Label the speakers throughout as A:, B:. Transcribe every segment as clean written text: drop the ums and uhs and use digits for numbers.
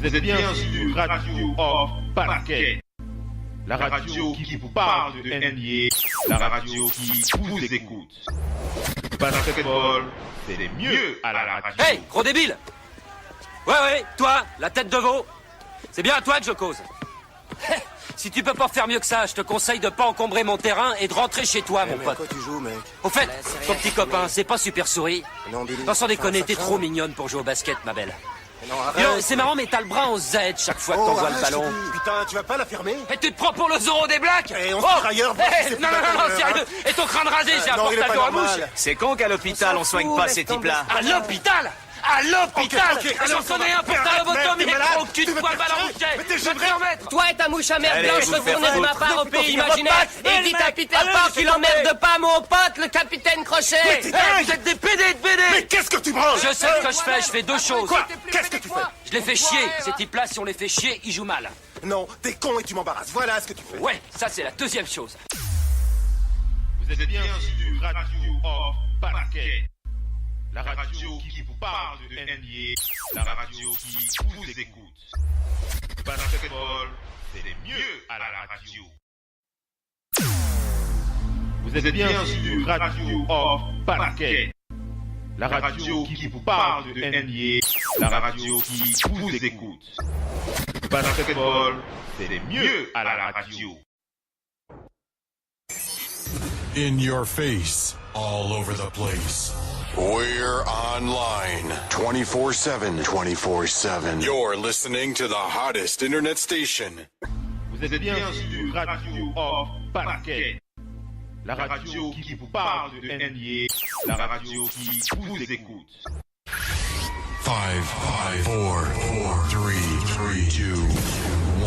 A: Vous êtes bien sur Radio Hors Parquet. La radio qui vous parle de NBA, la radio qui vous écoute. Basketball, c'est mieux à la radio.
B: Hey, gros débile! Ouais, toi, la tête de veau. C'est bien à toi que je cause. Si tu peux pas faire mieux que ça, je te conseille de pas encombrer mon terrain et de rentrer chez toi, mon pote.
C: Quoi tu joues, mec?
B: Au fait, ton petit copain, c'est pas Super Souris.
C: Non, Billy.
B: Non, sans déconner, t'es trop mignonne pour jouer au basket, ma belle.
C: Non,
B: Dis donc, c'est marrant, mais t'as le bras en Z chaque fois que t'envoies le ballon.
C: Putain, tu vas pas la fermer?
B: Et tu te prends pour le Zorro des Blacks?
C: Et on se tire ailleurs,
B: Non, sérieux. Et ton crâne rasé, j'ai un
C: non, il est
B: porte-avions
C: pas
B: à mouche.
C: normal.
D: C'est con qu'à l'hôpital on soigne pas ces types-là.
B: À l'hôpital? À l'hôpital!
C: Ok,
B: J'en connais un pour ta lobotomie, gros cul de poil balançé! Je vais te remettre!
E: Toi et ta mouche à merde
D: Allez,
E: blanche
D: vous
E: retournez
D: faire
E: de ma
D: foutre.
E: part au pays imaginaire et dites à Peter Pan qu'il emmerde pas mon pote, le capitaine Crochet.
B: Vous êtes des PD de BD!
C: Mais qu'est-ce que tu branles?
B: Je sais ce que je fais deux choses.
C: Quoi? Qu'est-ce que tu fais?
B: Je les fais chier. Ces types-là, si on les fait chier, ils jouent mal.
C: Non, t'es con et tu m'embarrasses. Voilà ce que tu fais.
B: Ouais, ça c'est la deuxième chose.
A: Vous êtes bien sur Radio Hors Parquet. La radio qui vous parle de NBA, la radio qui vous écoute. Basketball, c'est mieux à la radio. Vous êtes bien sur Radio Hors Parquet. La radio qui vous parle de NBA, la radio qui vous écoute. Basketball, c'est mieux à la radio.
F: In your face, all over the place. We're online 24/7. 24/7. You're listening to the hottest internet station.
A: Vous êtes bien sur Radio Hors Parquet. La radio qui vous parle de NBA, la radio qui vous écoute.
F: 5, 4, 3, 2,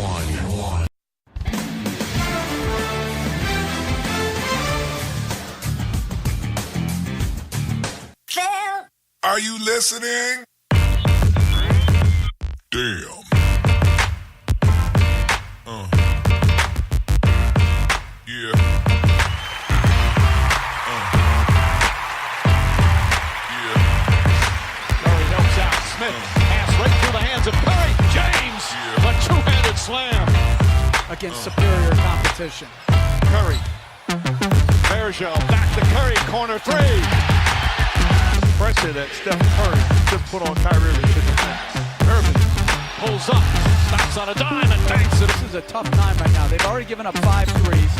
F: 1. Are you listening? Damn. Yeah.
G: Curry helps out Smith. Pass right through the hands of Curry. James, a two-handed slam
H: against superior competition.
G: Curry. Bergeron back to Curry, corner three. Pressure that Steph Curry just put on Kyrie Irving. Irving pulls up, stops on a dime and banks it.
H: This is a tough time right now. They've already given up 5 threes.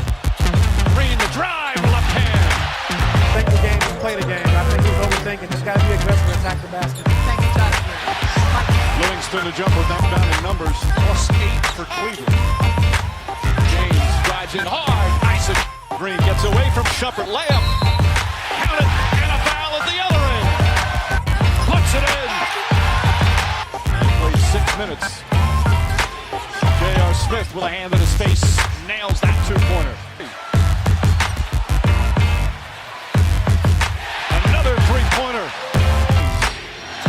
G: Green the drive, left hand.
H: Think the game, just play the game. I think he's overthinking. Just got to be aggressive and attack the basket. Thank you,
G: Livingston the jumper knocked down in numbers. +8 for Cleveland. James drives in hard. Nice. Green gets away from Shumpert. Layup. Count it. And a foul at the other end. Puts it in. He plays 6 minutes. J.R. Smith with a hand in his face. Nails that two-pointer. Another three-pointer.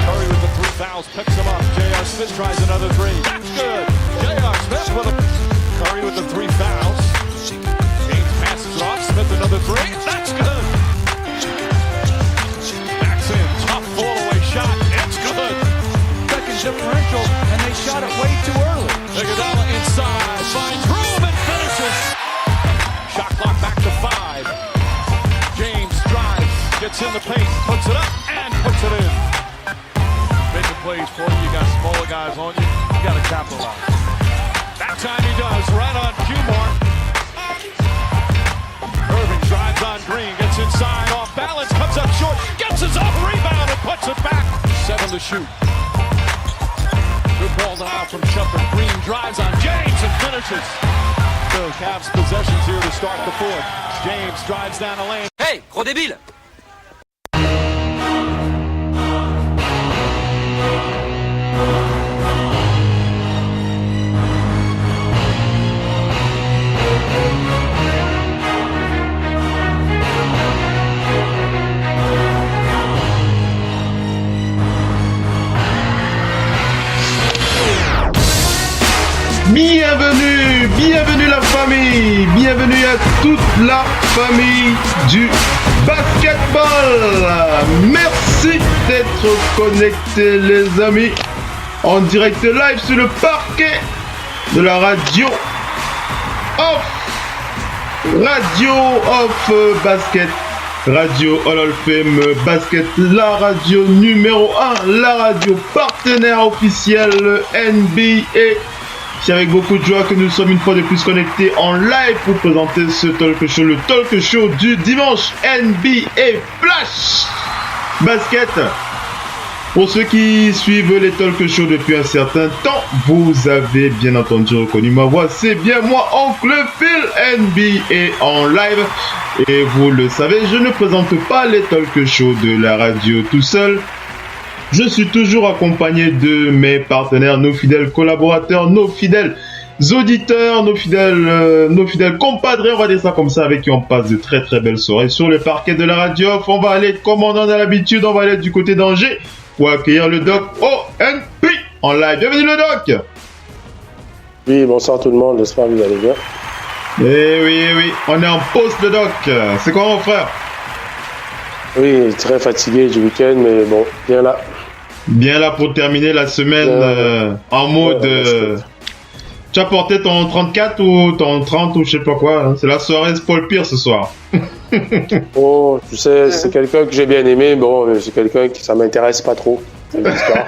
G: Curry with the 3 fouls, picks him up. J.R. Smith tries another three. That's good. J.R. Smith with Curry with the 3 fouls. James passes it off. Smith another 3. That's good. Backs in. Tough fall-away shot. It's good.
H: Second differential, and they shot it way too early.
G: Iguodala inside. Finds room and finishes. Shot clock back to 5. James drives. Gets in the paint. Puts it up and puts it in. Making plays for you. You got smaller guys on you. You got to capitalize. That time he does. Right on cue mark. Irving drives on Green. Gets inside. Off balance. Comes up short. Gets his off rebound and puts it back. 7 to shoot. Good ball now from Shumpert. Green drives on James and finishes. So Cavs possessions here to start the fourth. James drives down the lane.
B: Hey, gros débile!
I: Bienvenue la famille, bienvenue à toute la famille du basketball. Merci d'être connectés les amis. en direct live sur le parquet de la radio off basket, radio Hall of Fame basket, la radio numéro 1, la radio partenaire officielle NBA. C'est avec beaucoup de joie que nous sommes une fois de plus connectés en live pour présenter ce talk show, le talk show du dimanche, NBA Flash Basket. Pour ceux qui suivent les talk shows depuis un certain temps, vous avez bien entendu reconnu ma voix. C'est bien moi, Oncle Phil, NBA en live. Et vous le savez, je ne présente pas les talk shows de la radio tout seul. Je suis toujours accompagné de mes partenaires, nos fidèles collaborateurs, nos fidèles auditeurs, nos fidèles compadres, on va dire ça comme ça, avec qui on passe de très très belles soirées sur le parquet de la radio. On va aller, comme on en a l'habitude, on va aller du côté d'Angers pour accueillir le Doc ONP en live. Bienvenue le Doc.
J: Oui, bonsoir tout le monde, j'espère que vous allez bien.
I: Oui, on est en pause le Doc. C'est quoi mon frère?
J: Oui, très fatigué du week-end, mais bon, bien là.
I: Bien là pour terminer la semaine en mode... Tu as porté ton 34 ou ton 30 ou je sais pas quoi, hein. C'est la soirée Paul Pierce ce soir.
J: Oh, tu sais, c'est quelqu'un que j'ai bien aimé, bon, c'est quelqu'un qui ça m'intéresse pas trop. C'est l'histoire.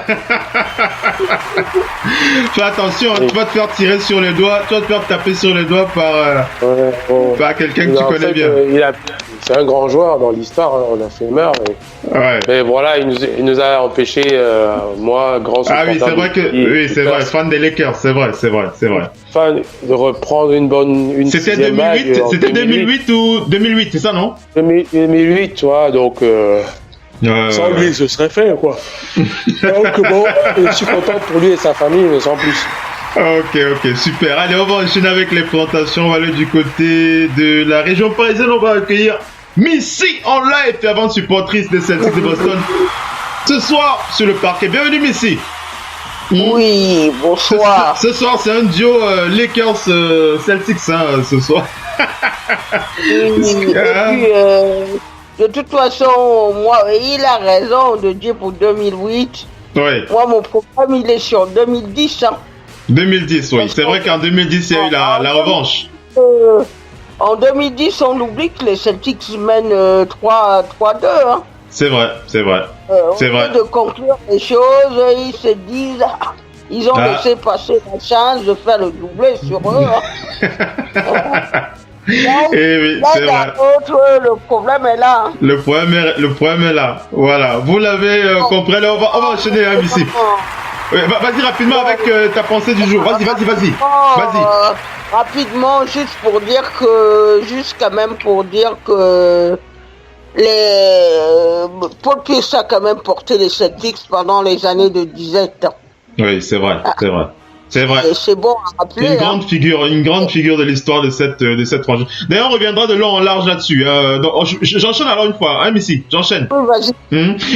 I: Fais attention, tu vas te faire tirer sur les doigts, tu vas te faire taper sur les doigts par quelqu'un que tu connais bien.
J: C'est un grand joueur dans l'histoire, hein, on a fait meur. Mais voilà, il nous a empêché, moi, grand supporter.
I: Ah oui, c'est vrai que, c'est vrai, fan des Lakers, c'est vrai.
J: Fan de reprendre
I: c'était 2008, c'était 2008 ou 2008, c'est ça, non?
J: 2008, tu vois, donc. Sans lui, ce serait fait, quoi. Donc bon, je suis content pour lui et sa famille, mais sans plus.
I: Ok, super. Allez, on va enchaîner avec les présentations. On va aller du côté de la région parisienne. On va accueillir Missy en live, fervente supportrice des Celtics de Boston. Ce soir, sur le parquet. Bienvenue, Missy.
K: Oui, bonsoir.
I: Ce soir, c'est un duo Lakers-Celtics, ce soir.
K: Oui, de toute façon, moi, il a raison de dire pour 2008.
I: Oui.
K: Moi, mon programme, il est sur 2010.
I: 2010, oui. C'est vrai qu'en 2010, il y a eu la revanche.
K: En 2010, on oublie que les Celtics mènent 3-2. Hein.
I: C'est vrai.
K: Au lieu de conclure les choses, ils se disent... Ils ont laissé passer la chance de faire le doublé sur eux. Hein.
I: Oui, c'est vrai.
K: Le problème est là. Hein.
I: Le problème est là. Voilà. Vous l'avez compris. On va enchaîner ici. Vas-y rapidement avec ta pensée du jour. Vas-y.
K: Rapidement, juste pour dire que Paul Pierce a quand même porté les Celtics pendant les années de disette.
I: Oui, c'est vrai. C'est vrai.
K: Et c'est bon à rappeler.
I: Une grande figure de l'histoire de cette franchise. D'ailleurs, on reviendra de long en large là-dessus. Donc, j'enchaîne alors une fois, hein, Missy. J'enchaîne.
K: Oui, vas-y.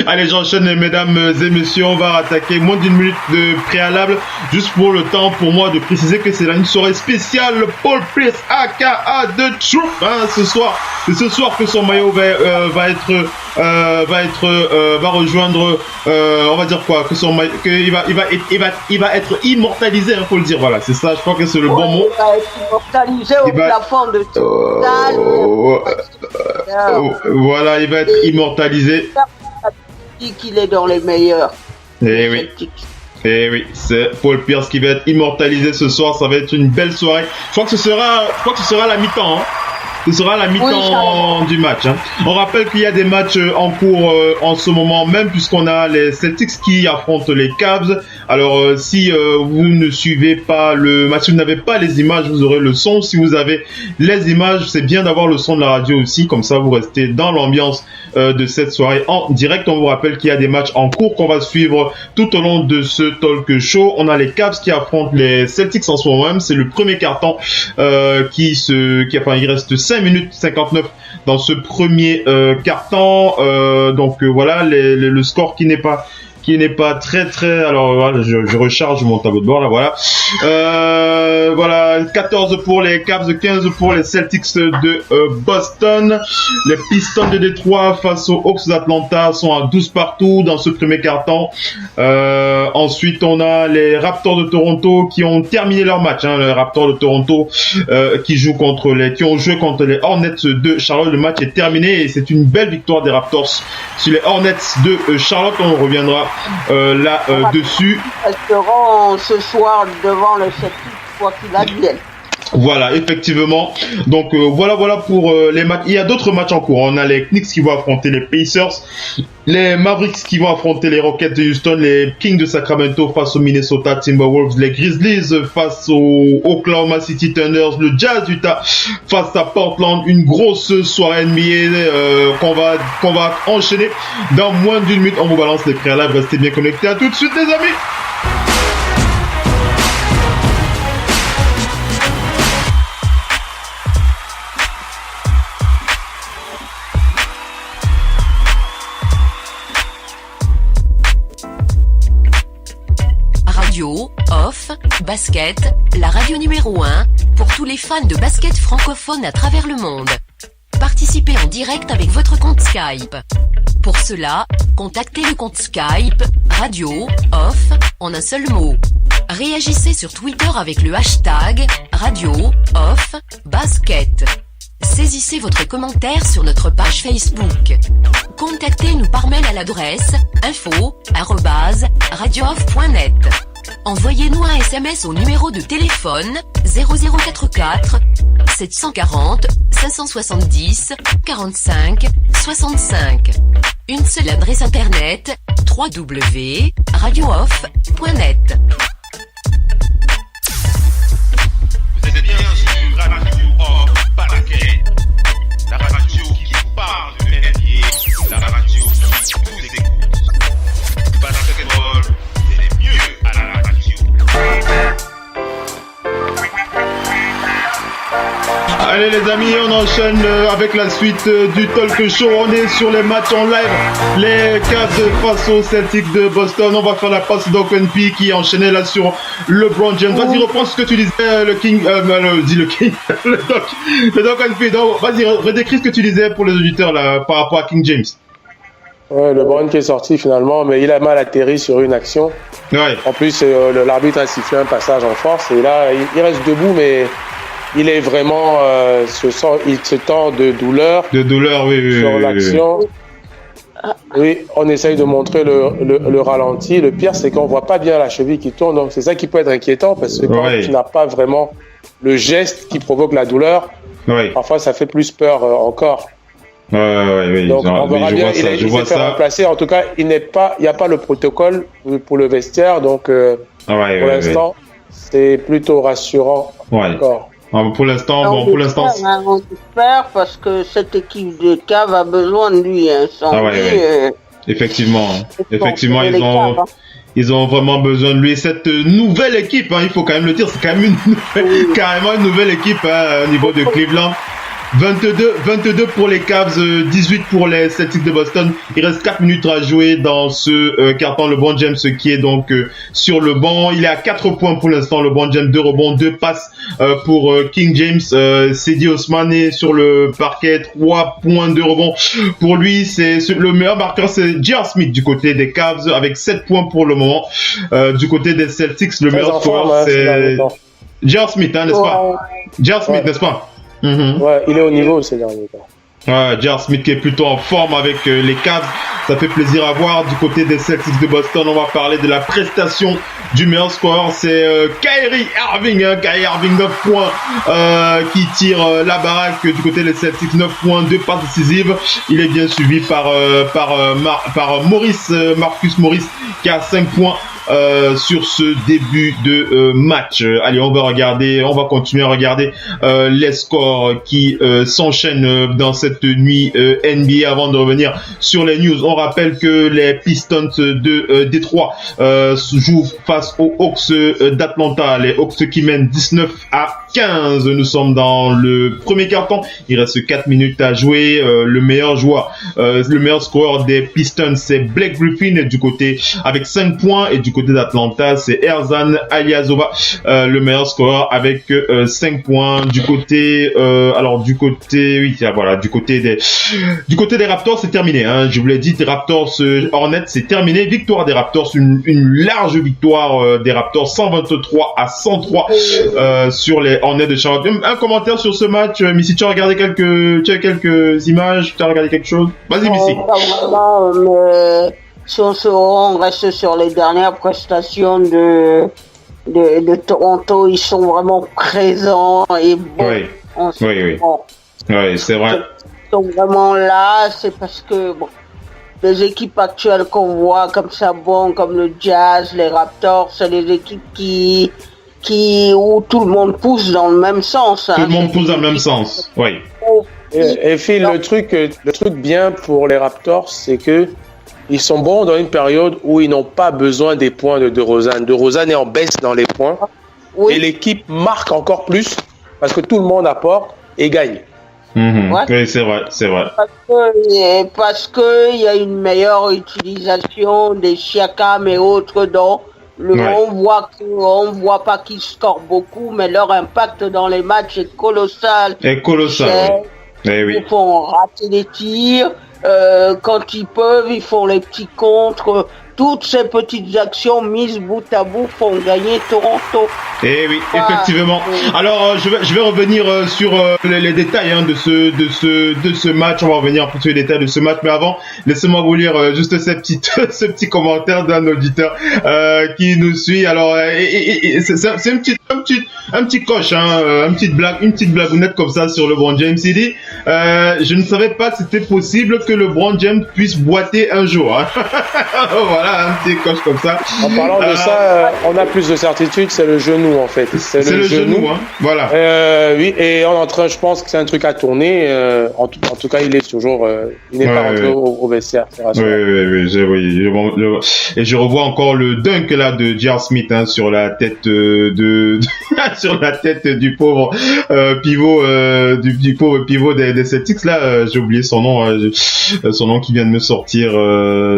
I: Allez, j'enchaîne, mesdames et messieurs. On va attaquer moins d'une minute de préalable, juste pour le temps pour moi de préciser que c'est une soirée spéciale Paul Pierce, aka The Truth, hein, ce soir. C'est ce soir que son maillot va rejoindre, on va dire quoi, que son maillot, il va être immortalisé. Il faut le dire, voilà, c'est ça, je crois que c'est le bon mot.
K: Il va être immortalisé au plafond de
I: voilà, il va être immortalisé.
K: Qu'il est dans les meilleurs.
I: Et oui, c'est Paul Pierce qui va être immortalisé ce soir. Ça va être une belle soirée. Je crois que ce sera la mi-temps. Hein. Ce sera la mi-temps du match. Hein. On rappelle qu'il y a des matchs en cours en ce moment même, puisqu'on a les Celtics qui affrontent les Cavs. Alors si vous ne suivez pas le match, si vous n'avez pas les images, vous aurez le son. Si vous avez les images, c'est bien d'avoir le son de la radio aussi, comme ça vous restez dans l'ambiance de cette soirée en direct. On vous rappelle qu'il y a des matchs en cours qu'on va suivre tout au long de ce talk show. On a les Cavs qui affrontent les Celtics en ce moment même. C'est le premier carton il reste 5 minutes 59 dans ce premier carton. Donc voilà le score qui n'est pas qui n'est pas très. Alors voilà, je recharge mon tableau de bord là, voilà. Voilà, 14 pour les Cavs, 15 pour les Celtics de Boston. Les Pistons de Détroit face aux Hawks d'Atlanta sont à 12 partout dans ce premier quart-temps. Ensuite, on a les Raptors de Toronto qui ont terminé leur match. Les Raptors de Toronto qui ont joué contre les Hornets de Charlotte. Le match est terminé et c'est une belle victoire des Raptors sur les Hornets de Charlotte. On reviendra là-dessus.
K: Elles seront ce soir devant le Celtic, quoi qu'il advienne.
I: Voilà, effectivement. Donc voilà pour les matchs. Il y a d'autres matchs en cours. On a les Knicks qui vont affronter les Pacers, les Mavericks qui vont affronter les Rockets de Houston, les Kings de Sacramento face aux Minnesota Timberwolves, les Grizzlies face aux Oklahoma City Thunders, le Jazz Utah face à Portland. Une grosse soirée NBA qu'on va enchaîner dans moins d'une minute. On vous balance les préalables. Restez bien connectés. À tout de suite, les amis.
L: Radio, off, basket, la radio numéro 1, pour tous les fans de basket francophone à travers le monde. Participez en direct avec votre compte Skype. Pour cela, contactez le compte Skype, radio, off, en un seul mot. Réagissez sur Twitter avec le hashtag, radio, off, basket. Saisissez votre commentaire sur notre page Facebook. Contactez-nous par mail à l'adresse info@radiooff.net. Envoyez-nous un SMS au numéro de téléphone 0044 740 570 45 65. Une seule adresse internet www.radiooff.net.
A: Vous êtes bien sur Radio Off Basket, la radio qui parle de NBA, la radio qui vous écoute. Basketball, c'est mieux à la radio.
I: Allez les amis, on enchaîne avec la suite du talk show. On est sur les matchs en live. Les Cavs face aux Celtics de Boston. On va faire la passe Doc NP qui enchaînait là sur LeBron James. Vas-y, reprends ce que tu disais, le King. Le Doc NP. Donc, vas-y, redécris ce que tu disais pour les auditeurs là par rapport à King James.
J: Ouais, LeBron qui est sorti finalement, mais il a mal atterri sur une action.
I: Ouais.
J: En plus, l'arbitre a sifflé un passage en force et là, il reste debout, mais il est vraiment il se tend de douleur.
I: De douleur, oui.
J: Sur l'action. Oui, on essaye de montrer le ralenti. Le pire, c'est qu'on voit pas bien la cheville qui tourne. Donc, c'est ça qui peut être inquiétant parce que quand tu n'as pas vraiment le geste qui provoque la douleur, parfois ça fait plus peur encore.
I: Oui.
J: Donc, on verra bien. Il s'est fait remplacer. En tout cas, il n'y a pas le protocole pour le vestiaire. Donc, pour l'instant, c'est plutôt rassurant encore.
I: Pour l'instant,
K: on espère parce que cette équipe de Cavs a besoin de lui.
I: Effectivement, ils ont vraiment besoin de lui. Cette nouvelle équipe, il faut quand même le dire, c'est quand même carrément une nouvelle équipe au niveau de Cleveland. 22 pour les Cavs, 18 pour les Celtics de Boston. Il reste 4 minutes à jouer dans ce carton. LeBron James qui est donc sur le banc. Il est à 4 points pour l'instant. LeBron James, 2 rebonds, 2 passes pour King James. Cedi Osman est sur le parquet, 3 points, 2 rebonds. Pour lui, c'est le meilleur marqueur, c'est J.R. Smith du côté des Cavs avec 7 points pour le moment. Du côté des Celtics, le meilleur scoreur, c'est J.R. Smith, n'est-ce pas? J.R. Smith, n'est-ce pas?
J: Ouais, il est au niveau ces derniers temps.
I: J.R. Smith qui est plutôt en forme avec les Cavs. Ça fait plaisir à voir. Du côté des Celtics de Boston, on va parler de la prestation du meilleur scoreur. C'est Kyrie Irving. Kyrie Irving, 9 points qui tire la baraque du côté des Celtics. 9 points, 2 passes décisives. Il est bien suivi par Marcus Morris qui a 5 points sur ce début de match. Allez, on va continuer à regarder les scores qui s'enchaînent dans cette nuit NBA avant de revenir sur les news. On rappelle que les Pistons de Détroit jouent face aux Hawks d'Atlanta. Les Hawks qui mènent 19-15. Nous sommes dans le premier quart-temps. Il reste 4 minutes à jouer. Le meilleur scoreur des Pistons, c'est Blake Griffin du côté avec 5 points, et du côté d'Atlanta, c'est Erzan Ilyasova, le meilleur scoreur avec 5 points. Du côté des Raptors, c'est terminé. Hein. Je vous l'ai dit, Raptors Hornets, c'est terminé. Victoire des Raptors, une large victoire des Raptors, 123-103 sur les Hornets de Charlotte. Un commentaire sur ce match, Missy, tu as regardé quelques images, tu as regardé quelque chose? Vas-y, Missy.
K: Si on reste sur les dernières prestations de Toronto, ils sont vraiment présents et bons.
I: Oui, c'est vrai.
K: Ils sont vraiment là, c'est parce que les équipes actuelles qu'on voit comme ça, comme le Jazz, les Raptors, c'est les équipes où tout le monde pousse dans le même sens.
I: Tout le monde pousse dans le même sens, oui.
J: Et Phil, le truc bien pour les Raptors, c'est que ils sont bons dans une période où ils n'ont pas besoin des points de DeRozan. DeRozan est en baisse dans les points. Oui. Et l'équipe marque encore plus parce que tout le monde apporte et gagne.
I: Oui, c'est vrai.
K: Parce que il y a une meilleure utilisation des Siakam et autres dont on voit pas qu'ils scorent beaucoup, mais leur impact dans les matchs est colossal. Ils font rater des tirs. Quand ils peuvent, ils font les petits contres. Toutes ces petites actions mises bout à bout font gagner Toronto.
I: Eh oui, effectivement. Alors, je vais revenir sur les détails de ce match. On va revenir sur les détails de ce match. Mais avant, laissez-moi vous lire juste ce petit commentaire d'un auditeur qui nous suit. Alors, c'est un petit coche, une petite blagounette comme ça sur LeBron James. Il dit, je ne savais pas que c'était possible que LeBron James puisse boiter un jour. Hein. Voilà, un petit coche comme ça.
J: En parlant de ça, on a plus de certitude, c'est le genou en fait.
I: C'est le genou, hein. Voilà.
J: Oui, et on est en train, je pense que c'est un truc à tourner. En tout cas, il est toujours, il n'est pas rentré au vestiaire.
I: Oui. Et je revois encore le dunk là de J.R. Smith sur la tête sur la tête du pauvre pivot du pauvre pivot des Celtics là. J'ai oublié son nom qui vient de me sortir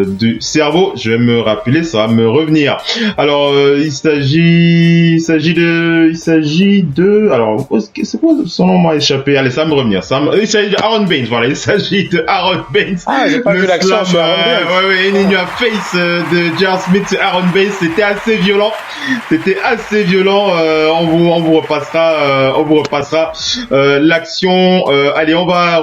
I: du cerveau. Je vais me rappeler, ça va me revenir. Alors, il s'agit de, alors, c'est quoi son nom m'a échappé? Allez, ça va me revenir. Il s'agit de Aaron Baines, voilà. Il s'agit de Aaron Baines.
J: Ah, j'ai pas vu l'accent sur Aaron Baines.
I: Ouais, in your face de J.R. Smith sur Aaron Baines. C'était assez violent. On vous repassera l'action. Allez,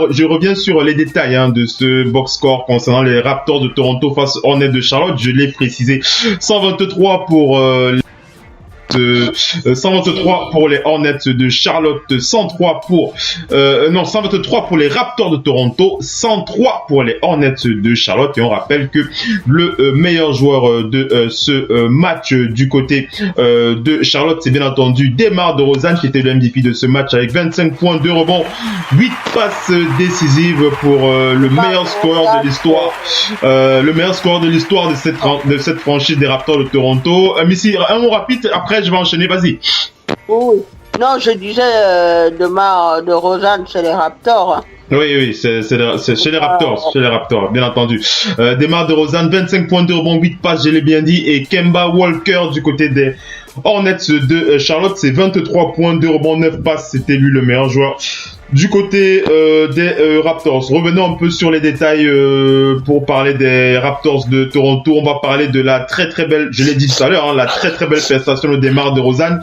I: je reviens sur les détails, de ce box score concernant les Raptors de Toronto face aux Hornets de Charlotte. Je l'ai précisé, 123 pour les Hornets de Charlotte, 123 pour les Raptors de Toronto, 103 pour les Hornets de Charlotte. Et on rappelle que le meilleur joueur de ce match du côté de Charlotte, c'est bien entendu DeMar DeRozan qui était le MVP de ce match avec 25 points, 2 rebonds, 8 passes décisives pour le meilleur scoreur de l'histoire. Le meilleur scoreur de l'histoire de cette franchise des Raptors de Toronto. Missy, un mot rapide, après je vais enchaîner, vas-y.
K: Oui. Non, je disais DeMar DeRozan, c'est les Raptors.
I: Oui, c'est chez les Raptors, bien entendu. DeMar DeRozan, 25 points de rebond, 8 passes, je l'ai bien dit, et Kemba Walker du côté des Hornets de Charlotte, c'est 23 points, 2 rebonds, 9 passes, c'était lui le meilleur joueur. Du côté des Raptors, revenons un peu sur les détails pour parler des Raptors de Toronto. On va parler de la très très belle, je l'ai dit tout à l'heure, la très très belle prestation de DeMar DeRozan.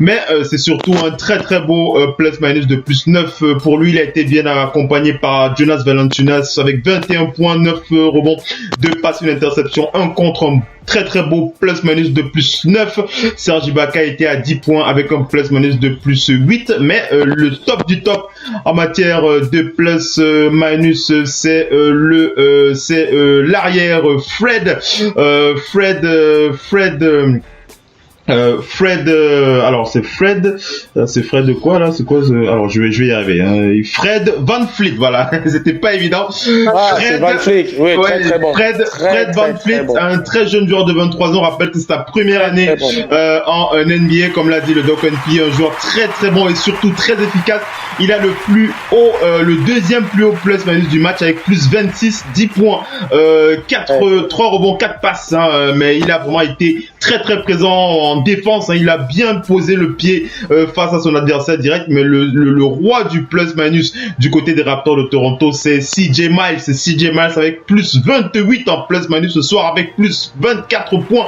I: Mais c'est surtout un très très beau plus-minus de plus 9 pour lui. Il a été bien accompagné par Jonas Valanciunas avec 21 points, 9 rebonds, 2 passes, une interception, 1 contre, un très très beau plus-minus de plus 9. Serge Ibaka était à 10 points avec un plus-minus de plus 8. Mais le top du top en matière de plus-minus, c'est l'arrière Fred, alors c'est Fred de quoi là? C'est quoi alors je vais y arriver. Hein. Fred VanVleet, voilà. C'était pas évident.
J: Fred VanVleet, oui,
I: ouais,
J: très bon.
I: Fred VanVleet, un très jeune joueur de 23 ans. Rappelle que c'est sa première année en NBA, comme l'a dit le Doc NP, un joueur très très bon et surtout très efficace. Il a le plus haut, le deuxième plus haut plus-minus du match avec plus 26, 10 points, 3 rebonds, 4 passes. Hein, mais il a vraiment été très très présent en défense, hein, il a bien posé le pied face à son adversaire direct, mais le roi du plus-minus du côté des Raptors de Toronto, c'est CJ Miles. C'est CJ Miles avec plus 28 en plus-minus ce soir, avec plus 24 points,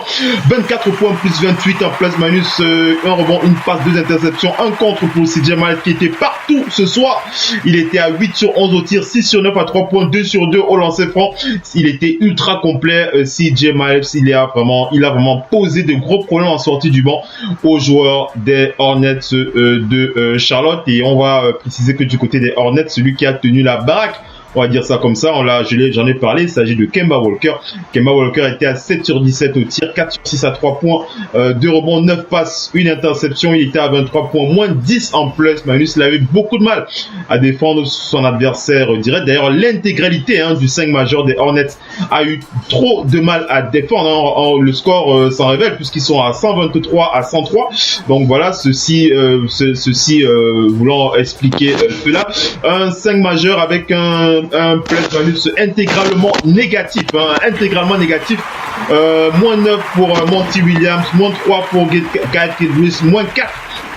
I: plus 28 en plus-minus, un rebond, une passe, 2 interceptions, un contre pour CJ Miles qui était partout ce soir. Il était à 8 sur 11 au tir, 6 sur 9 à 3 points, 2 sur 2 au lancer franc. Il était ultra complet, CJ Miles. Il a vraiment posé de gros problèmes en sortie du banc aux joueurs des Hornets de Charlotte. Et on va préciser que du côté des Hornets, celui qui a tenu la baraque, on va dire ça comme ça, j'en ai parlé, il s'agit de Kemba Walker. Kemba Walker était à 7 sur 17 au tir, 4 sur 6 à 3 points, 2 rebonds, 9 passes, 1 interception. Il était à 23 points, moins 10 en plus-minus. Il avait beaucoup de mal à défendre son adversaire direct. D'ailleurs, l'intégralité du 5 majeur des Hornets a eu trop de mal à défendre. Le score s'en révèle puisqu'ils sont à 123 à 103. Donc voilà, ceci voulant expliquer cela. Un 5 majeur avec un plus-minus intégralement négatif, moins 9 pour Monty Williams, moins 3 pour Garrett Gilchrist, moins 4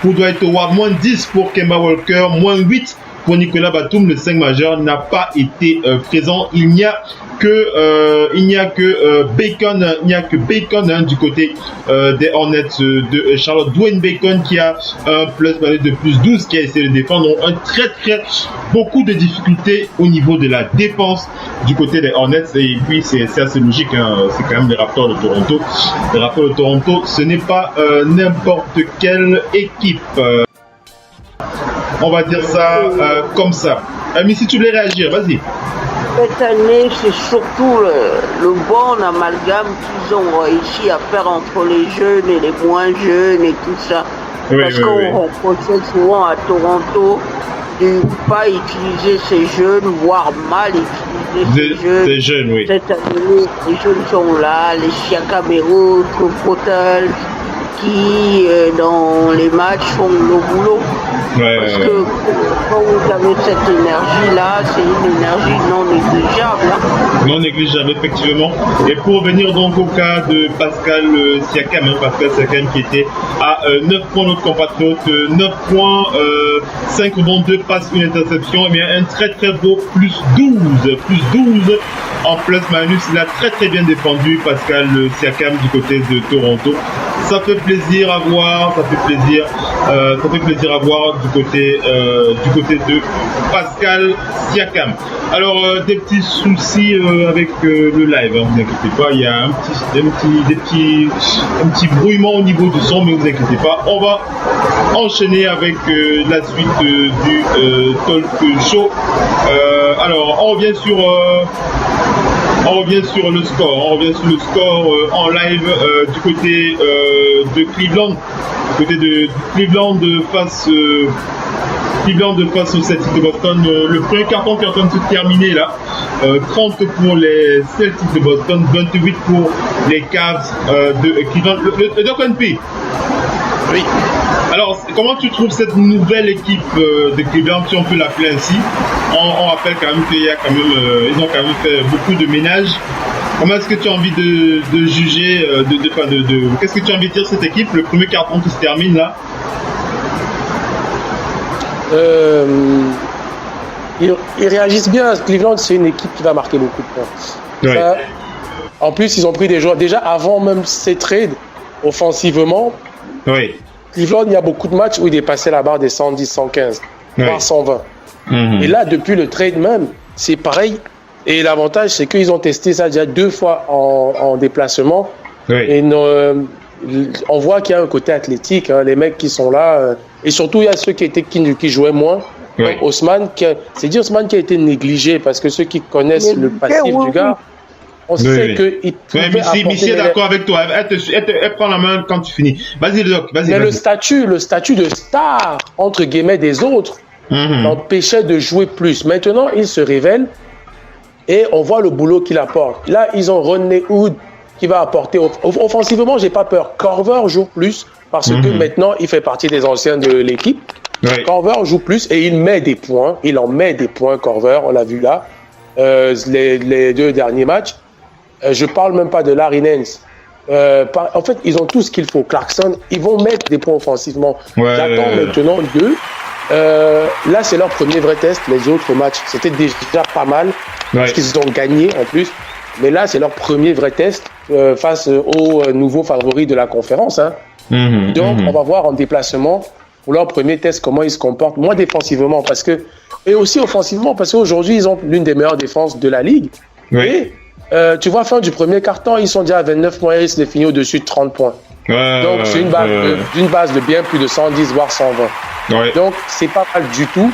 I: pour Dwight Howard, moins 10 pour Kemba Walker, moins 8 pour Nicolas Batum. Le 5 majeur n'a pas été présent. Il n'y a que Bacon du côté des Hornets de Charlotte. Dwayne Bacon qui a un plus-minus de plus 12, qui a essayé de défendre. Donc beaucoup de difficultés au niveau de la défense du côté des Hornets. Et puis c'est assez logique, hein. C'est quand même les Raptors de Toronto. Les Raptors de Toronto, ce n'est pas n'importe quelle équipe. On va dire ça comme ça. Ami, si tu voulais réagir, vas-y.
K: Cette année, c'est surtout le bon amalgame qu'ils ont réussi à faire entre les jeunes et les moins jeunes et tout ça. Parce qu'on reprochait souvent à Toronto de ne pas utiliser ces jeunes, voire mal utiliser ces jeunes.
I: Oui.
K: Cette année, les jeunes sont là, les Siakam et autres, Potel, qui dans les matchs font le boulot. Parce que quand vous avez cette énergie-là, c'est une énergie non négligeable. Hein.
I: Non négligeable, effectivement. Et pour revenir donc au cas de Pascal Siakam, qui était à 9 points, notre compatriote, 9 points, 5 rebonds, 2 passes, 1 interception, mais un très très beau plus 12 en plus-minus. Il a très très bien défendu Pascal Siakam du côté de Toronto. Ça fait plaisir à voir, du côté de Pascal Siakam. Alors des petits soucis avec le live, hein, vous inquiétez pas, il y a un petit brouillement au niveau du son, mais vous inquiétez pas, on va enchaîner avec la suite du talk show. Alors on revient sur le score, en live du côté de Cleveland. Du côté de Cleveland face au Celtics de Boston. Le premier carton qui est en train de se terminer là. 30 pour les Celtics de Boston, 28 pour les Cavs de Cleveland. Le Doc NP.
D: Oui.
I: Alors, comment tu trouves cette nouvelle équipe de Cleveland, si on peut l'appeler ainsi? On rappelle quand même qu'ils ont quand même fait beaucoup de ménage. Comment est-ce que tu as envie de juger, qu'est-ce que tu as envie de dire cette équipe, le premier carton qui se termine là?
J: Ils réagissent bien. Cleveland, c'est une équipe qui va marquer beaucoup de points.
I: Ouais.
J: Ça, en plus, ils ont pris des joueurs déjà avant même ces trades offensivement.
I: Oui.
J: Cleveland, il y a beaucoup de matchs où il dépassait la barre des 110, 115, voire 120. Et là, depuis le trade même, c'est pareil. Et l'avantage, c'est qu'ils ont testé ça déjà 2 fois en déplacement. Oui. Et on voit qu'il y a un côté athlétique, hein, les mecs qui sont là. Et surtout, il y a ceux qui jouaient moins. Oui. Ousmane, c'est dit Ousmane qui a été négligé parce que ceux qui connaissent le passif du gars, on sait qu'il pouvait apporter... Missy est d'accord avec toi. Elle prend la main quand tu finis. Vas-y, Doc. Mais le statut de star, entre guillemets, des autres, l'empêchait de jouer plus. Maintenant, il se révèle et on voit le boulot qu'il apporte. Là, ils ont Rodney Hood qui va apporter... Offensivement, j'ai pas peur. Corver joue plus parce que maintenant, il fait partie des anciens de l'équipe. Oui. Corver joue plus et il met des points. Il en met des points, Corver. On l'a vu là. Les 2 derniers matchs. Je parle même pas de Larry Nance. En fait, ils ont tout ce qu'il faut. Clarkson, ils vont mettre des points offensivement. J'attends maintenant 2. Là, c'est leur premier vrai test. Les autres matchs, c'était déjà pas mal. Parce qu'ils ont gagné en plus. Mais là, c'est leur premier vrai test face aux nouveaux favoris de la conférence. Hein. Donc, on va voir en déplacement pour leur premier test comment ils se comportent, moins défensivement et aussi offensivement, parce qu'aujourd'hui, ils ont l'une des meilleures défenses de la ligue. Oui. Et tu vois, fin du premier quart-temps, ils sont déjà à 29 points et ils se finissent au-dessus de 30 points. Donc, c'est une base de bien plus de 110, voire 120. Donc, c'est pas mal du tout.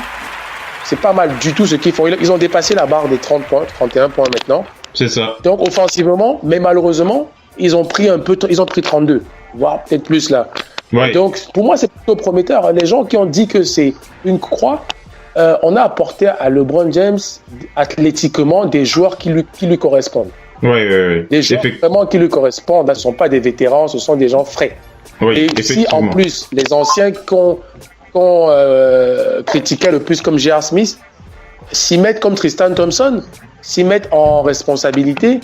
J: C'est pas mal du tout ce qu'ils font. Ils ont dépassé la barre des 30 points, 31 points maintenant. C'est ça. Donc, offensivement, mais malheureusement, ils ont pris 32, voire peut-être plus là. Donc, pour moi, c'est plutôt prometteur. Les gens qui ont dit que c'est une croix, on a apporté à LeBron James, athlétiquement, des joueurs qui lui correspondent. Des joueurs vraiment qui lui correspondent. Ce ne sont pas des vétérans, ce sont des gens frais. Et si, en plus, les anciens qu'on critiquait le plus comme J.R. Smith, s'y mettent comme Tristan Thompson, s'y mettent en responsabilité,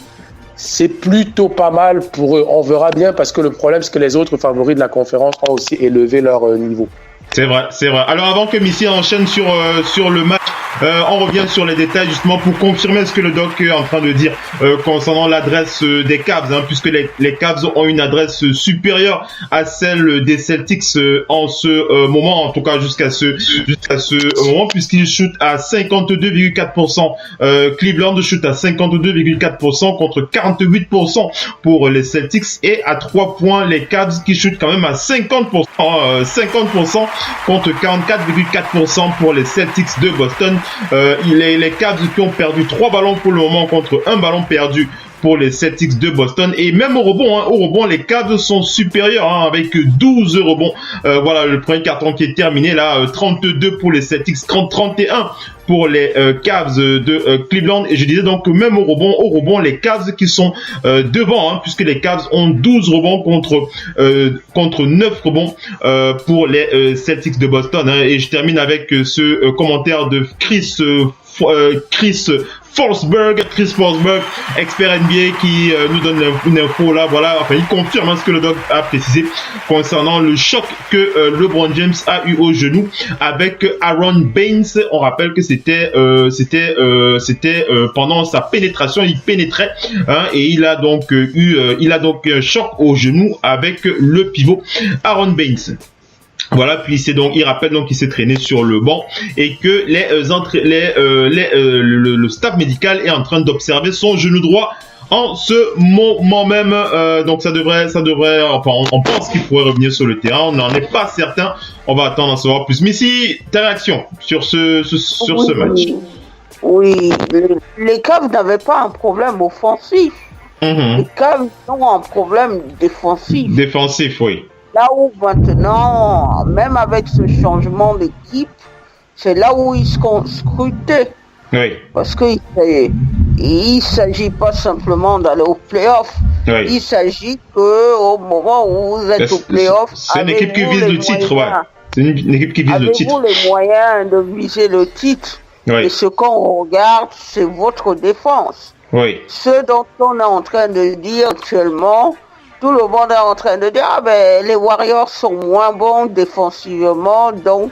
J: c'est plutôt pas mal pour eux. On verra bien parce que le problème, c'est que les autres favoris de la conférence ont aussi élevé leur niveau. C'est vrai. Alors avant que Missy enchaîne sur le match, on revient sur les détails justement pour confirmer ce que le doc est en train de dire concernant l'adresse des Cavs, hein, puisque les Cavs ont une adresse supérieure à celle des Celtics en ce moment, en tout cas jusqu'à ce moment, puisqu'ils shootent à 52,4%. Cleveland shoot à 52,4% contre 48% pour les Celtics et à 3 points les Cavs qui shootent quand même à 50%. 50% contre 44,4% pour les Celtics de Boston. Les Cavs qui ont perdu 3 ballons pour le moment contre 1 ballon perdu pour les Celtics de Boston. Et même au rebond, les Cavs sont supérieurs avec 12 rebonds. Voilà le premier carton qui est terminé là, 32 pour les Celtics, 31 pour les Cavs de Cleveland. Et je disais donc que même au rebond, les Cavs qui sont devant, puisque les Cavs ont 12 rebonds contre 9 rebonds pour les Celtics de Boston. Et je termine avec ce commentaire de Chris Forsberg, expert NBA, qui nous donne une info là, voilà, enfin il confirme ce que le doc a précisé concernant le choc que LeBron James a eu au genou avec Aaron Baines. On rappelle que c'était pendant sa pénétration, il pénétrait et il a donc eu un choc au genou avec le pivot Aaron Baines. Voilà, puis il rappelle donc qu'il s'est traîné sur le banc et que le staff médical est en train d'observer son genou droit en ce moment même. Donc ça devrait, enfin on pense qu'il pourrait revenir sur le terrain, on n'en est pas certain, on va attendre d'en savoir plus. Missy, ta réaction sur ce match?
K: Oui, les Cavs n'avaient pas un problème offensif. Les Cavs ont un problème défensif. Défensif, oui. Là où maintenant, même avec ce changement d'équipe, c'est là où ils se scrutaient. Oui. Parce qu'il ne s'agit pas simplement d'aller au play-off. Oui. Il s'agit qu'au moment où vous êtes au play-off, c'est une équipe qui vise le titre. Ouais. C'est une équipe qui vise le titre. Avez-vous les moyens de viser le titre? Oui. Et ce qu'on regarde, c'est votre défense. Oui. Ce dont on est en train de dire actuellement, tout le monde est en train de dire les Warriors sont moins bons défensivement, donc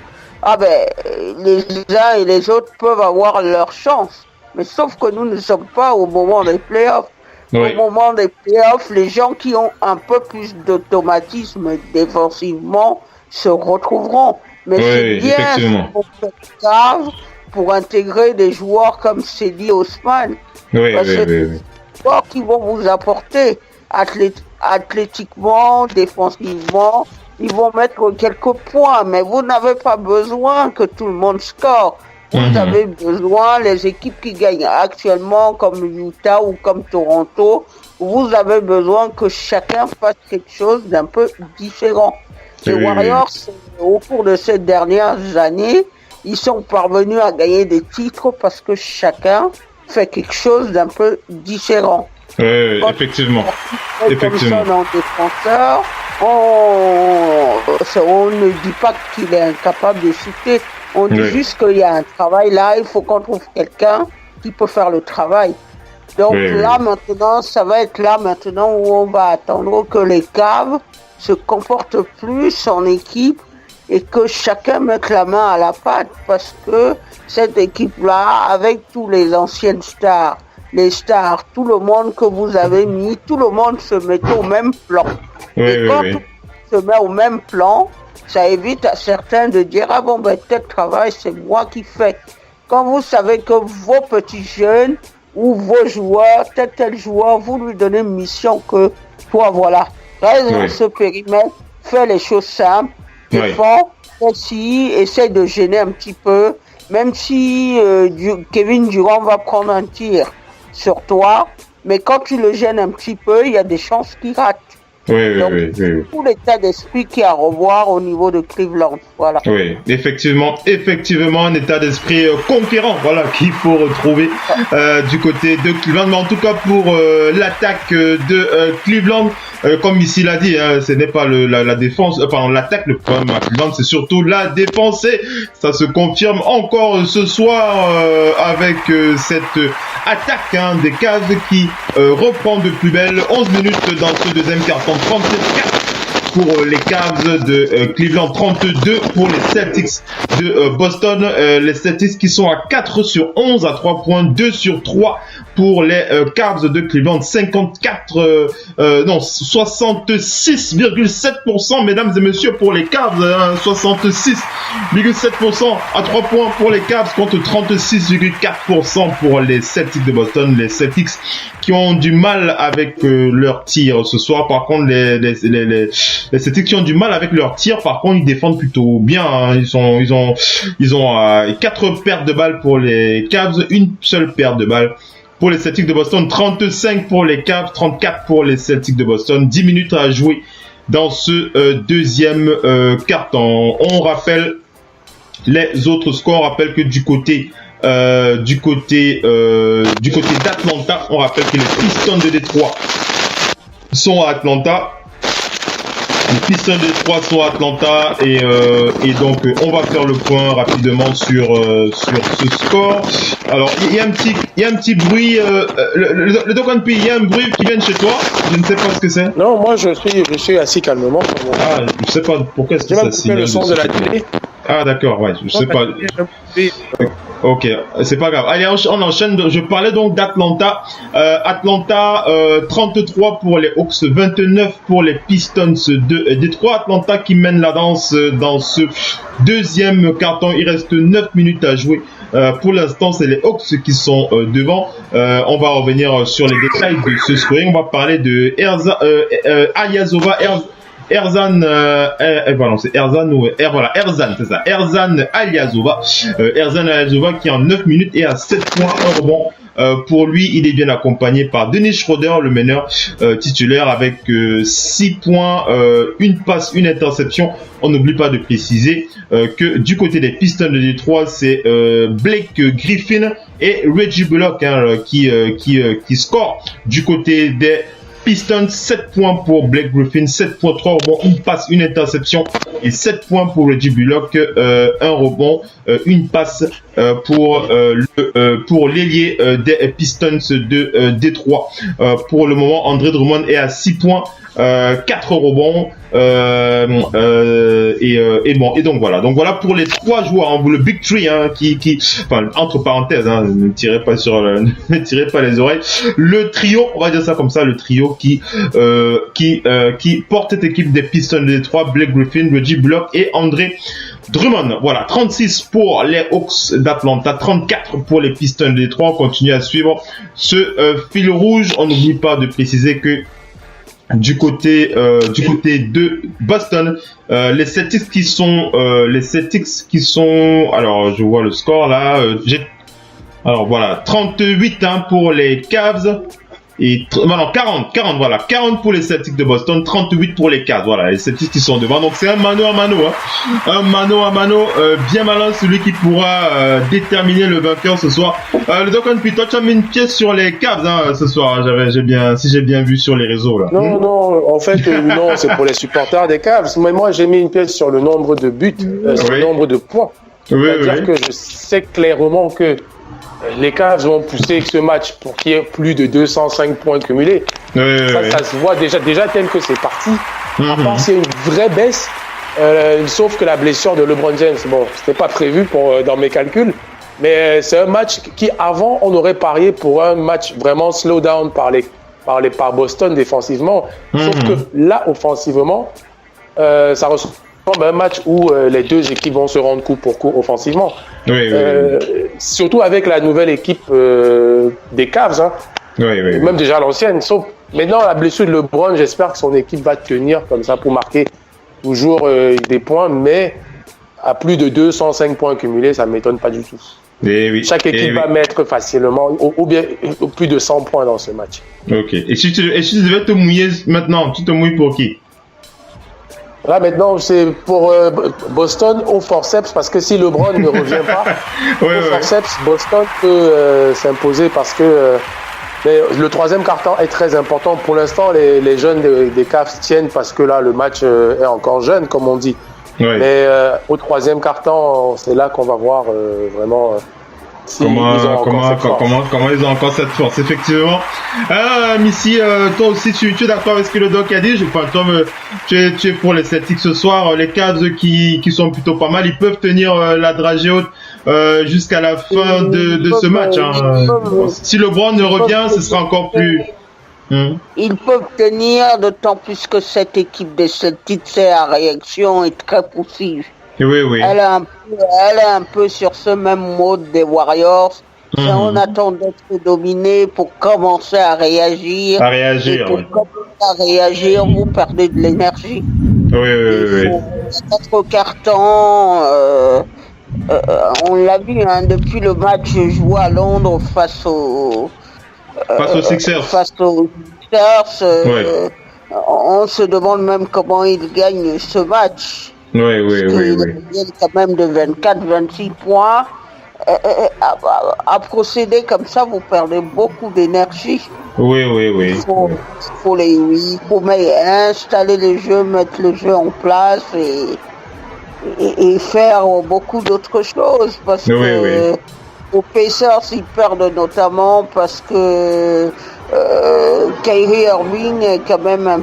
K: les uns et les autres peuvent avoir leur chance. Mais sauf que nous ne sommes pas au moment des playoffs. Oui. Au moment des playoffs, les gens qui ont un peu plus d'automatisme défensivement se retrouveront. Mais c'est bien grave pour intégrer des joueurs comme Cedi Osman. Parce que c'est des joueurs qui vont vous apporter. athlétiquement, défensivement, ils vont mettre quelques points, mais vous n'avez pas besoin que tout le monde score. Vous avez besoin, les équipes qui gagnent actuellement, comme Utah ou comme Toronto, vous avez besoin que chacun fasse quelque chose d'un peu différent. Les Warriors, au cours de ces dernières années, ils sont parvenus à gagner des titres parce que chacun fait quelque chose d'un peu différent.
I: Effectivement.
K: Effectivement. En défenseur, on ne dit pas qu'il est incapable de shooter. On dit juste qu'il y a un travail là, il faut qu'on trouve quelqu'un qui peut faire le travail. Donc maintenant, ça va être là maintenant où on va attendre que les Cavs se comportent plus en équipe et que chacun mette la main à la pâte, parce que cette équipe-là, avec tous les anciennes stars, les stars, tout le monde que vous avez mis, tout le monde se met au même plan. Et quand tout le monde se met au même plan, ça évite à certains de dire « Ah bon, ben tel travail, c'est moi qui fais ». Quand vous savez que vos petits jeunes ou vos joueurs, tel joueur, vous lui donnez une mission que toi, voilà, reste dans ce périmètre, fais les choses simples, défends, aussi, essaie de gêner un petit peu, même si Kevin Durant va prendre un tir sur toi, mais quand tu le gênes un petit peu, il y a des chances qu'il rate. Donc, tout l'état d'esprit qu'il y a à revoir au niveau de Cleveland, voilà.
I: Oui, effectivement, un état d'esprit conquérant, voilà, qu'il faut retrouver du côté de Cleveland. Mais en tout cas, pour l'attaque de Cleveland, comme ici l'a dit, ce n'est pas la défense, enfin l'attaque, le problème à Cleveland, c'est surtout la défense, et ça se confirme encore ce soir avec cette attaque des Cavs qui reprend de plus belle. 11 minutes dans ce deuxième quart-temps, 37-4 pour les Cavs de Cleveland, 32 pour les Celtics de Boston. Les Celtics qui sont à 4 sur 11 à 3 points, 2 sur 3 pour les Cavs de Cleveland, 66,7%, mesdames et messieurs, pour les Cavs, 66,7% à 3 points pour les Cavs contre 36,4% pour les Celtics de Boston. Les Celtics qui ont du mal avec leur tir ce soir. Par contre, les Celtics qui ont du mal avec leur tir, par contre, ils défendent plutôt bien. Ils ont 4 pertes de balles pour les Cavs, une seule perte de balles pour les Celtics de Boston, 35 pour les Cavs, 34 pour les Celtics de Boston. 10 minutes à jouer dans ce deuxième quart-temps. On rappelle les autres scores. On rappelle que du côté d'Atlanta, on rappelle que les Pistons de Détroit sont à Atlanta. Les Pistons de Détroit sont à Atlanta et donc on va faire le point rapidement sur ce score. Alors il y a un petit bruit, le Dogon P, il y a un bruit qui vient de chez toi. Je ne sais pas ce que c'est.
J: Non, moi je suis assis calmement.
I: Ah, je sais pas pourquoi est-ce que ça signale
J: le son de la télé.
I: Ah d'accord, ouais, je sais pas. Ok, c'est pas grave. Allez, on enchaîne. Je parlais donc d'Atlanta. Atlanta, 33 pour les Hawks, 29 pour les Pistons de Détroit. Atlanta qui mène la danse dans ce deuxième quart-temps. Il reste 9 minutes à jouer. Pour l'instant, c'est les Hawks qui sont devant. On va revenir sur les détails de ce scoring. On va parler de Ilyasova. Erzan, c'est ça. Erzan Ilyasova. Erzan Ilyasova qui en 9 minutes est à 7 points, 1 rebond. Pour lui, il est bien accompagné par Dennis Schroeder, le meneur titulaire, avec 6 points, une passe, une interception. On n'oublie pas de préciser que du côté des Pistons de Détroit, c'est Blake Griffin et Reggie Bullock qui score. Du côté des Pistons, 7 points pour Blake Griffin, 7 points, 3 rebonds, une passe, une interception et 7 points pour Reggie Bullock, un rebond, une passe pour l'ailier des Pistons de Détroit. Pour le moment, André Drummond est à 6 points, 4 rebonds et donc voilà pour les 3 joueurs, le Big Three enfin entre parenthèses, ne tirez pas les oreilles, le trio, on va dire ça comme ça, le trio qui porte cette équipe des Pistons de Détroit, Blake Griffin, Reggie Bullock et André Drummond. Voilà, 36 pour les Hawks d'Atlanta, 34 pour les Pistons de Détroit. On continue à suivre ce fil rouge. On n'oublie pas de préciser que du côté de Boston, les Celtics qui sont alors je vois le score là, alors voilà 38 pour les Cavs et 40 pour les Celtics de Boston, 38 pour les Cavs, voilà les Celtics qui sont devant, donc c'est un mano à mano, un mano à mano bien malin, celui qui pourra déterminer le vainqueur ce soir. Le Doc and Pete, toi tu as mis une pièce sur les Cavs ce soir, si j'ai bien vu sur les réseaux là.
J: Non, en fait non, c'est pour les supporters des Cavs, mais moi j'ai mis une pièce sur le nombre de buts, sur le nombre de points, c'est-à-dire que je sais clairement que les Cavs vont pousser ce match pour qu'il y ait plus de 205 points cumulés. Ça se voit déjà tel que c'est parti. À part s'il y a une vraie baisse, sauf que la blessure de LeBron James, bon, c'était pas prévu dans mes calculs, mais c'est un match qui avant on aurait parié pour un match vraiment slow down par Boston défensivement. Sauf que là offensivement, ça ressemble à un match où les deux équipes vont se rendre coup pour coup offensivement. Surtout avec la nouvelle équipe des Cavs, même déjà l'ancienne. Sauf maintenant la blessure de LeBron, j'espère que son équipe va tenir comme ça pour marquer toujours des points, mais à plus de 205 points cumulés, ça ne m'étonne pas du tout. Chaque équipe va mettre facilement ou bien plus de 100 points dans ce match.
I: Ok. Et si tu devais te mouiller maintenant, tu te mouilles pour qui?
J: Là maintenant c'est pour Boston au forceps, parce que si LeBron ne revient pas forceps, Boston peut s'imposer parce que le troisième quart-temps est très important. Pour l'instant les jeunes des Cavs tiennent parce que là le match est encore jeune comme on dit. Mais au troisième quart-temps c'est là qu'on va voir vraiment comment
I: ils ont encore cette force, effectivement. Missy, toi aussi tu es d'accord avec ce que le doc a dit? Toi tu es pour les Celtics ce soir, les Cavs qui sont plutôt pas mal, ils peuvent tenir la dragée haute jusqu'à la fin de ce match. Si LeBron ne revient, ce sera encore plus...
K: Ils peuvent tenir, d'autant plus que cette équipe des Celtics, sa réaction est très poussive. Elle est un peu sur ce même mode des Warriors. On attend d'être dominé pour commencer à réagir. Et pour commencer à réagir, vous perdez de l'énergie. Notre carton, on l'a vu depuis le match joué à Londres face aux
I: Sixers.
K: On se demande même comment ils gagnent ce match. Ils viennent quand même de 24-26 points. À procéder comme ça, vous perdez beaucoup d'énergie. Il faut installer le jeu, mettre le jeu en place et faire beaucoup d'autres choses. Parce que aux Pacers, ils perdent notamment parce que Kyrie Irving est quand même un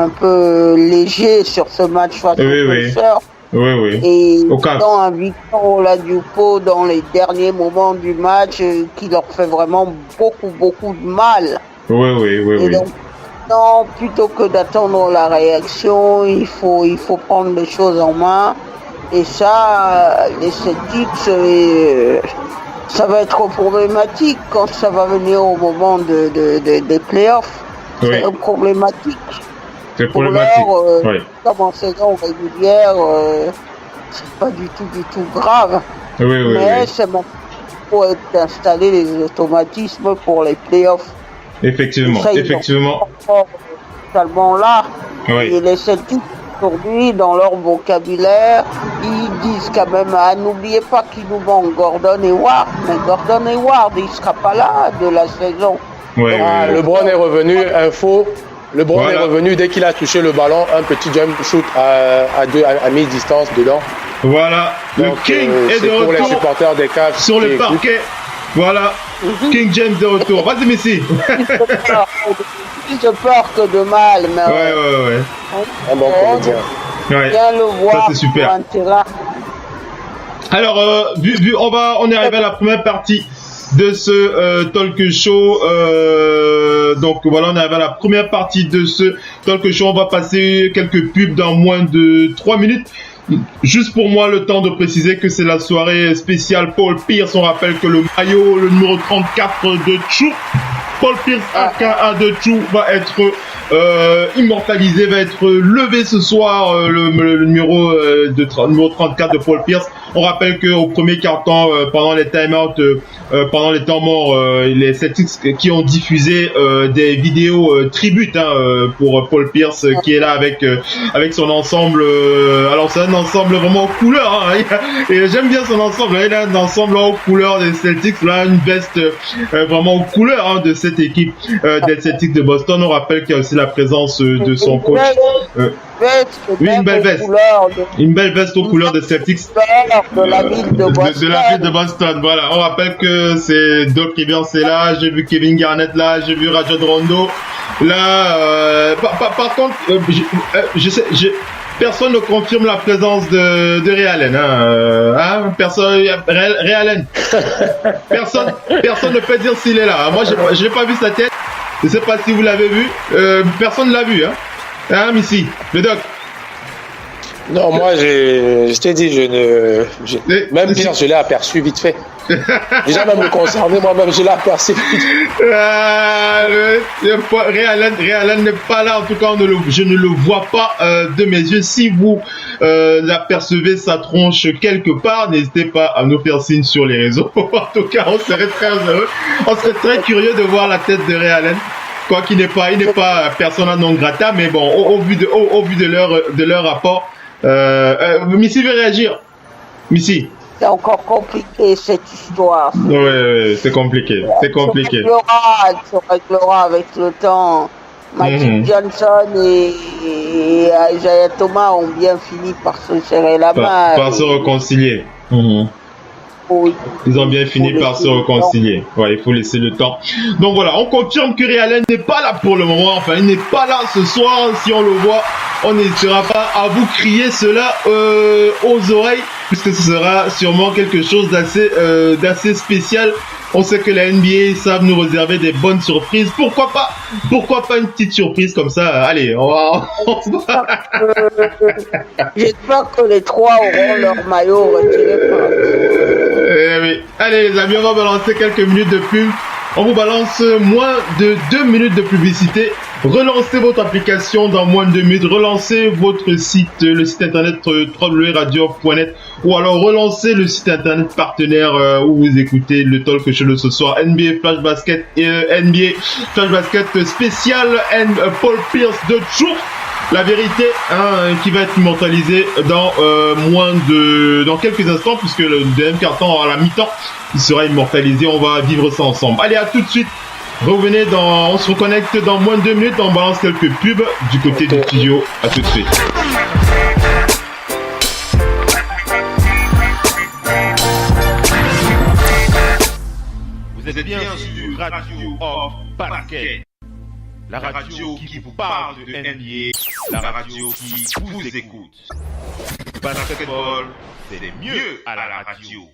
K: peu léger sur ce match face aux Pacers. Et dans un Victor Oladipo dans les derniers moments du match qui leur fait vraiment beaucoup de mal. Et donc, non, plutôt que d'attendre la réaction, il faut prendre les choses en main. Et ça, les Celtics, ça va être problématique quand ça va venir au moment des playoffs. C'est problématique. Pour l'heure, comme en saison régulière, c'est pas du tout grave. Mais c'est maintenant pour installer les automatismes pour les playoffs.
I: Effectivement.
K: Totalement là. Et les Celtics aujourd'hui, dans leur vocabulaire, ils disent quand même, n'oubliez pas qu'il nous manque Gordon Hayward. Mais Gordon Hayward, il sera pas là de la saison.
J: LeBron est revenu, LeBron est revenu dès qu'il a touché le ballon, un petit jump shoot à mi-distance dedans.
I: Voilà,
J: donc,
I: le King est de retour
J: pour les supporters des Cavs
I: sur le parquet. Voilà, King James de retour. Vas-y, Messi.
K: Plus de peur que de mal, mais bien le voir.
I: Ça, c'est super. Alors, on est arrivé à la première partie de ce talk show. Donc voilà, on est arrivé à la première partie de ce talk show. On va passer quelques pubs dans moins de 3 minutes. Juste pour moi, le temps de préciser que c'est la soirée spéciale Paul Pierce. On rappelle que le maillot, le numéro 34 de Chou, Paul Pierce aka de Chou va être immortalisé, va être levé ce soir, le numéro numéro 34 de Paul Pierce. On rappelle qu'au premier quart-temps, pendant les time-out, pendant les temps morts, les Celtics qui ont diffusé des vidéos tributes pour Paul Pierce qui est là avec son ensemble. Alors c'est un ensemble vraiment aux couleurs, et j'aime bien son ensemble. Il a un ensemble aux couleurs des Celtics, là une veste vraiment aux couleurs de cette équipe des Celtics de Boston. On rappelle qu'il y a aussi la présence de son coach. Oui, une belle veste. Une belle veste aux couleurs des Celtics.
K: De la ville de Boston.
I: De la ville de Boston, voilà. On rappelle que c'est Doc Rivers, c'est là. J'ai vu Kevin Garnett là. J'ai vu Rajon Rondo. Là, par contre, personne ne confirme la présence de Ray Allen. Personne, Ray Allen. Personne ne peut dire s'il est là. Moi, j'ai pas vu sa tête. Je sais pas si vous l'avez vu. Personne l'a vu, Missy, le doc.
J: Non, moi, je t'ai dit, même Pierre, je l'ai aperçu vite fait. Déjà, même le concerné, moi-même, je l'ai aperçu vite fait.
I: Ray Allen n'est pas là, en tout cas, je ne le vois pas de mes yeux. Si vous apercevez sa tronche quelque part, n'hésitez pas à nous faire signe sur les réseaux. En tout cas, on serait très heureux. On serait très curieux de voir la tête de Ray Allen. Quoi qu'il n'est pas persona non grata, mais bon, au vu de leur rapport, Missy veut réagir. Missy.
K: C'est encore compliqué cette histoire.
I: Oui, c'est compliqué. C'est compliqué.
K: Elle se réglera avec le temps. Magic Johnson et Isaiah Thomas ont bien fini par se serrer la main.
I: Par se réconcilier. Ils ont bien fini par se réconcilier. Ouais, il faut laisser le temps. Donc voilà, on confirme que Ray Allen n'est pas là pour le moment. Enfin, il n'est pas là ce soir. Si on le voit, on n'hésitera pas à vous crier cela aux oreilles, puisque ce sera sûrement quelque chose d'assez spécial. On sait que la NBA savent nous réserver des bonnes surprises. Pourquoi pas une petite surprise comme ça? Allez, on va.
K: J'espère que les trois auront leur maillot retiré.
I: Oui. Allez les amis, on va balancer quelques minutes de pub. On vous balance moins de 2 minutes de publicité. Relancez votre application dans moins de 2 minutes. Relancez votre site, le site internet www.radio.net, ou alors relancez le site internet partenaire où vous écoutez le talk show de ce soir, NBA Flash Basket et NBA Flash Basket spécial Paul Pierce de Chou. La vérité, qui va être immortalisée dans dans quelques instants, puisque le deuxième carton à la mi-temps, il sera immortalisé. On va vivre ça ensemble. Allez, à tout de suite. Revenez on se reconnecte dans moins de 2 minutes. On balance quelques pubs du côté du studio. À tout de suite.
A: Vous êtes bien sur Radio of Basket. La radio qui vous parle de NBA, la radio qui vous écoute. Basketball, c'est mieux à la radio.